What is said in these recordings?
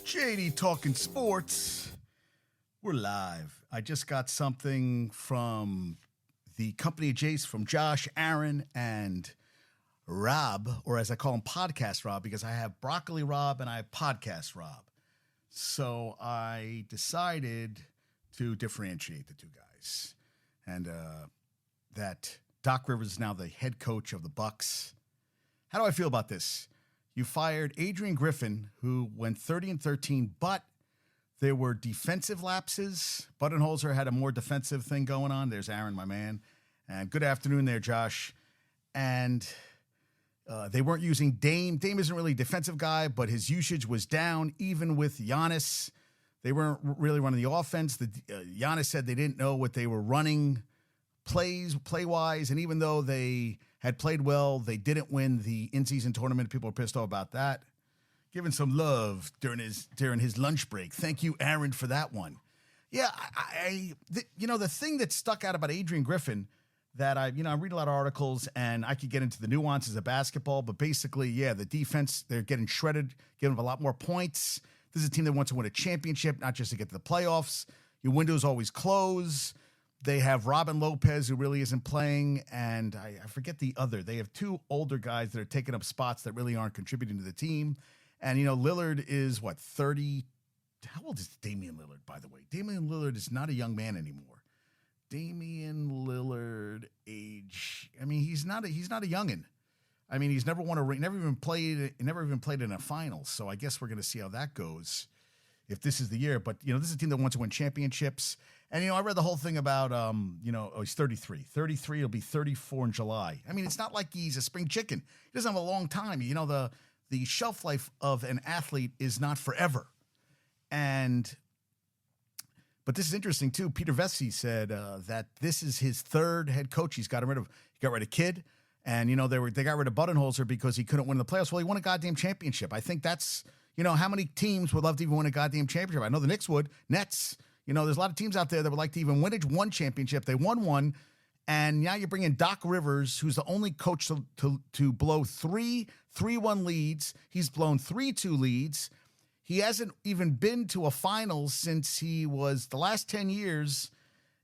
JD Talking Sports. We're live. I just got something from the company of Jace, from Josh, Aaron, and Rob, or as I call him, Podcast Rob, because I have Broccoli Rob and I have Podcast Rob. So I decided to differentiate the two guys. And that Doc Rivers is now the head coach of the Bucks. How do I feel about this? You fired Adrian Griffin, who went 30-13, but there were defensive lapses. Budenholzer had a more defensive thing going on. There's Aaron, my man. And good afternoon there, Josh. And they weren't using Dame. Dame isn't really a defensive guy, but his usage was down, even with Giannis. They weren't really running the offense. Giannis said they didn't know what they were running play-wise, and even though they had played well, they didn't win the in-season tournament. People are pissed off about that. Giving some love during his lunch break. Thank you, Aaron, for that one. Yeah, the thing that stuck out about Adrian Griffin that I read a lot of articles and I could get into the nuances of basketball, but basically, yeah, the defense, they're getting shredded, giving them a lot more points. This is a team that wants to win a championship, not just to get to the playoffs. Your window's always closed. They have Robin Lopez, who really isn't playing, and I forget the other. They have two older guys that are taking up spots that really aren't contributing to the team. And, Lillard is, 30? How old is Damian Lillard, by the way? Damian Lillard is not a young man anymore. Damian Lillard age, he's not a youngin'. He's never won a ring, never even played in a finals. So I guess we're going to see how that goes if this is the year. But, this is a team that wants to win championships. And, I read the whole thing about, he's 33. 33, he'll be 34 in July. It's not like he's a spring chicken. He doesn't have a long time. The shelf life of an athlete is not forever. But this is interesting, too. Peter Vesey said that this is his third head coach. He got rid of Kidd. And, they got rid of Budenholzer because he couldn't win the playoffs. Well, he won a goddamn championship. I think that's, how many teams would love to even win a goddamn championship? I know the Knicks would. Nets. There's a lot of teams out there that would like to even win one championship. They won one, and now you're bringing Doc Rivers, who's the only coach to blow 3-1 leads. He's blown 3-2 leads. He hasn't even been to a finals since he was the last 10 years.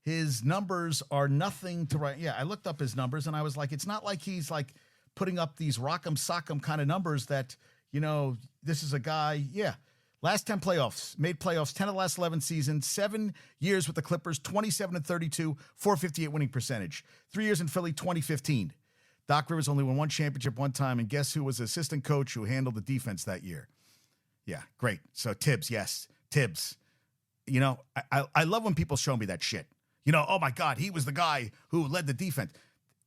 His numbers are nothing to write. Yeah, I looked up his numbers, and I was like, it's not like he's like putting up these rock'em sock'em kind of numbers that, this is a guy, yeah. Last 10 playoffs, made playoffs, 10 of the last 11 seasons, 7 years with the Clippers, 27-32, 458 winning percentage. 3 years in Philly, 2015. Doc Rivers only won one championship one time, and guess who was the assistant coach who handled the defense that year? Yeah, great. So Tibbs, yes, Tibbs. I love when people show me that shit. Oh my God, he was the guy who led the defense.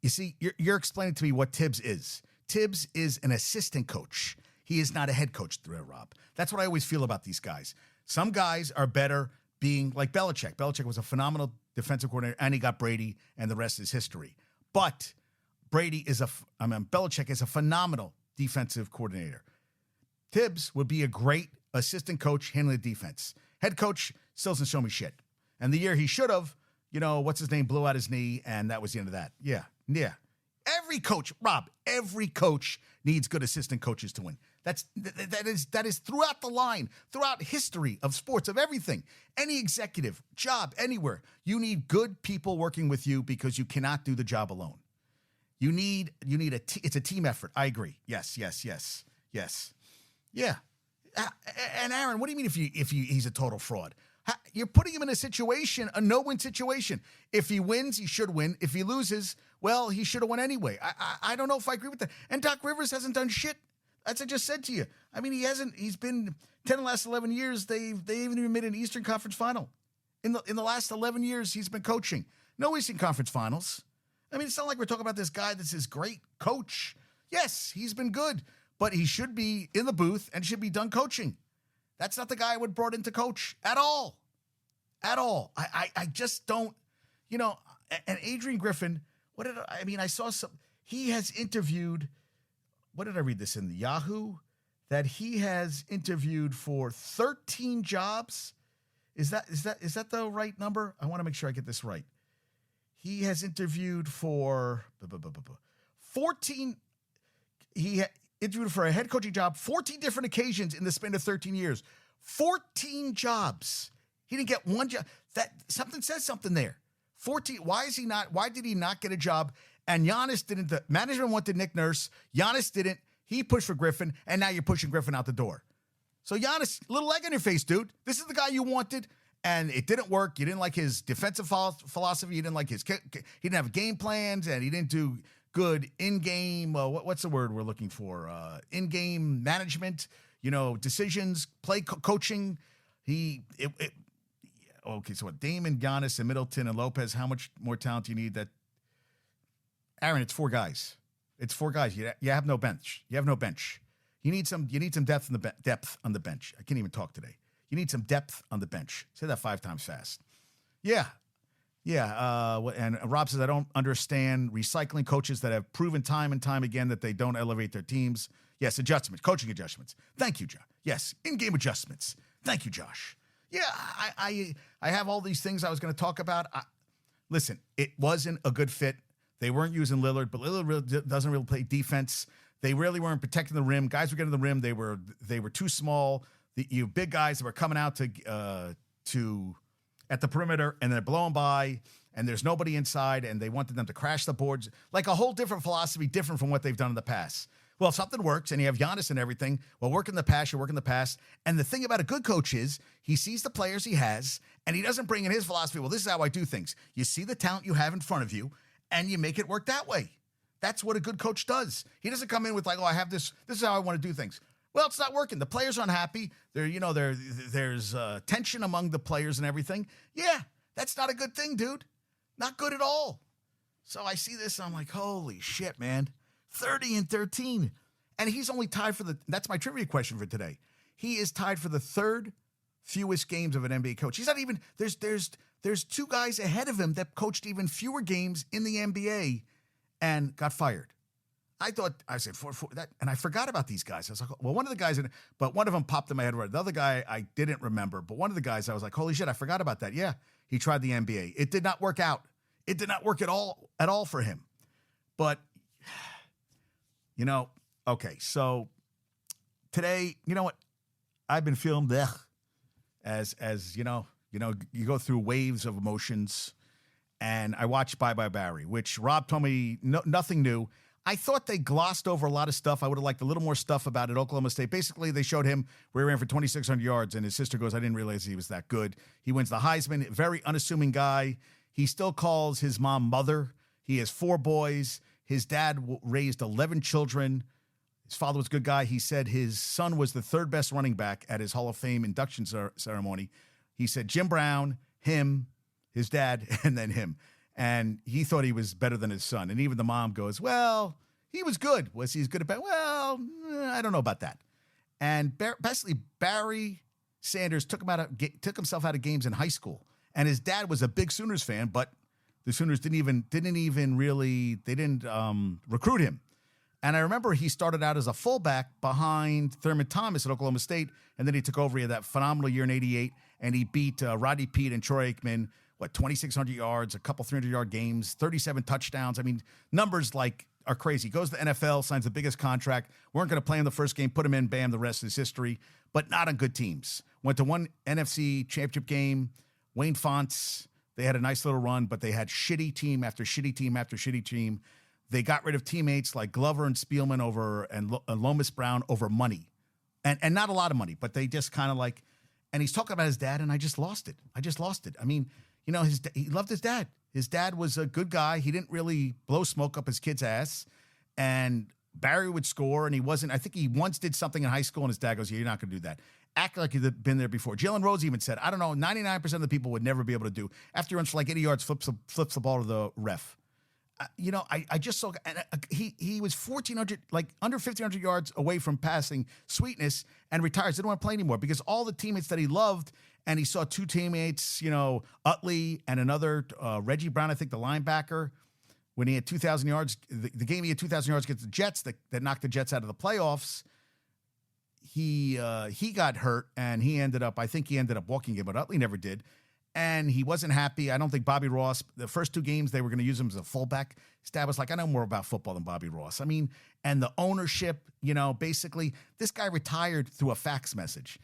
You see, you're explaining to me what Tibbs is. Tibbs is an assistant coach. He is not a head coach, Rob. That's what I always feel about these guys. Some guys are better being like Belichick. Belichick was a phenomenal defensive coordinator, and he got Brady, and the rest is history. But Belichick is a phenomenal defensive coordinator. Tibbs would be a great assistant coach handling the defense. Head coach still doesn't show me shit. And the year he should have, what's his name, blew out his knee, and that was the end of that. Yeah. Every coach needs good assistant coaches to win. That is throughout the line, throughout history of sports, of everything. Any executive, job, anywhere, you need good people working with you because you cannot do the job alone. It's a team effort. I agree. Yes. Yeah. And Aaron, what do you mean if he's a total fraud? You're putting him in a no-win situation. If he wins, he should win. If he loses, well, he should have won anyway. I don't know if I agree with that. And Doc Rivers hasn't done shit. As I just said to you. He hasn't. He's been 10 of the last 11 years. They haven't even made an Eastern Conference final. In the last 11 years, he's been coaching. No Eastern Conference finals. It's not like we're talking about this guy that's this great coach. Yes, he's been good, but he should be in the booth and should be done coaching. That's not the guy I would brought in to coach at all. I just don't, and Adrian Griffin, I saw some, he has interviewed, what did I read this in the Yahoo? That he has interviewed for 13 jobs. Is that the right number? I want to make sure I get this right. He has interviewed for 14. He interviewed for a head coaching job 14 different occasions in the span of 13 years. 14 jobs. He didn't get one job. That something says something there. 14. Why did he not get a job? And Giannis didn't. The management wanted Nick Nurse. Giannis didn't. He pushed for Griffin, and now you're pushing Griffin out the door. So Giannis, little egg on your face, dude. This is the guy you wanted, and it didn't work. You didn't like his defensive philosophy. You didn't like his kick. He didn't have game plans, and he didn't do good in-game. What's the word we're looking for? In-game management. Decisions, play coaching. Okay, so what? Damon, Giannis, and Middleton and Lopez. How much more talent do you need? That Aaron, it's 4 guys. It's 4 guys. You have no bench. You have no bench. You need some depth on the bench. I can't even talk today. You need some depth on the bench. Say that 5 times fast. Yeah. And Rob says, I don't understand recycling coaches that have proven time and time again that they don't elevate their teams. Yes, adjustments, coaching adjustments. Thank you, Josh. Yes, in-game adjustments. Thank you, Josh. Yeah, I have all these things I was going to talk about. Listen, it wasn't a good fit. They weren't using Lillard, but Lillard really doesn't really play defense. They really weren't protecting the rim. Guys were getting to the rim. They were too small. You big guys that were coming out to at the perimeter, and they're blowing by, and there's nobody inside, and they wanted them to crash the boards. Like a whole different philosophy, different from what they've done in the past. Well, if something works and you have Giannis and everything, well, work in the past, you work in the past. And the thing about a good coach is he sees the players he has, and he doesn't bring in his philosophy. Well, this is how I do things. You see the talent you have in front of you, and you make it work that way. That's what a good coach does. He doesn't come in with like, oh, I have this. This is how I want to do things. Well, it's not working. The players are unhappy. There's tension among the players and everything. Yeah, that's not a good thing, dude. Not good at all. So I see this, and I'm like, holy shit, man. 30-13. And he's only tied for that's my trivia question for today. He is tied for the 3rd fewest games of an NBA coach. He's not even, there's 2 guys ahead of him that coached even fewer games in the NBA and got fired. I said, for that, and I forgot about these guys. I was like, well, one of the guys, but one of them popped in my head. The other guy I didn't remember, but one of the guys I was like, holy shit, I forgot about that. Yeah, he tried the NBA. It did not work out. It did not work at all for him. But, okay, so today, you know what? I've been feeling as you go through waves of emotions, and I watched Bye Bye Barry, which Rob told me nothing new. I thought they glossed over a lot of stuff. I would have liked a little more stuff about it. Oklahoma State. Basically, they showed him where he ran for 2,600 yards, and his sister goes, I didn't realize he was that good. He wins the Heisman. Very unassuming guy. He still calls his mom mother. He has 4 boys. His dad raised 11 children. His father was a good guy. He said his son was the 3rd best running back at his Hall of Fame induction ceremony. He said Jim Brown, him, his dad, and then him. And he thought he was better than his son. And even the mom goes, well, he was good. Was he as good about? Well, I don't know about that. And basically, Barry Sanders took himself out of games in high school. And his dad was a big Sooners fan, but the Sooners didn't recruit him. And I remember he started out as a fullback behind Thurman Thomas at Oklahoma State, and then he took over. He had that phenomenal year in '88, and he beat Rodney Peete and Troy Aikman, 2,600 yards, a couple 300-yard games, 37 touchdowns. I mean, numbers are crazy. Goes to the NFL, signs the biggest contract. Weren't going to play him the first game, put him in, bam, the rest is history. But not on good teams. Went to one NFC championship game. Wayne Fonts, they had a nice little run, but they had shitty team after shitty team after shitty team. They got rid of teammates like Glover and Spielman and Lomas Brown over money. And not a lot of money, but they just kind of and he's talking about his dad, and I just lost it. I mean, he loved his dad. His dad was a good guy. He didn't really blow smoke up his kid's ass. And Barry would score, and I think he once did something in high school, and his dad goes, yeah, you're not going to do that. Act like you've been there before. Jalen Rose even said, I don't know, 99% of the people would never be able to do. After he runs for 80 yards, flips the ball to the ref. I just saw, he was 1,400, under 1,500 yards away from passing sweetness and retires. Didn't want to play anymore because all the teammates that he loved, and he saw 2 teammates, Utley and another, Reggie Brown, I think the linebacker, when he had 2,000 yards, the game he had 2,000 yards against the Jets that knocked the Jets out of the playoffs. He got hurt, and I think he ended up walking it, but Utley never did. And he wasn't happy. I don't think Bobby Ross, the first 2 games, they were going to use him as a fullback. His dad was like, I know more about football than Bobby Ross. I mean, and the ownership, basically, this guy retired through a fax message.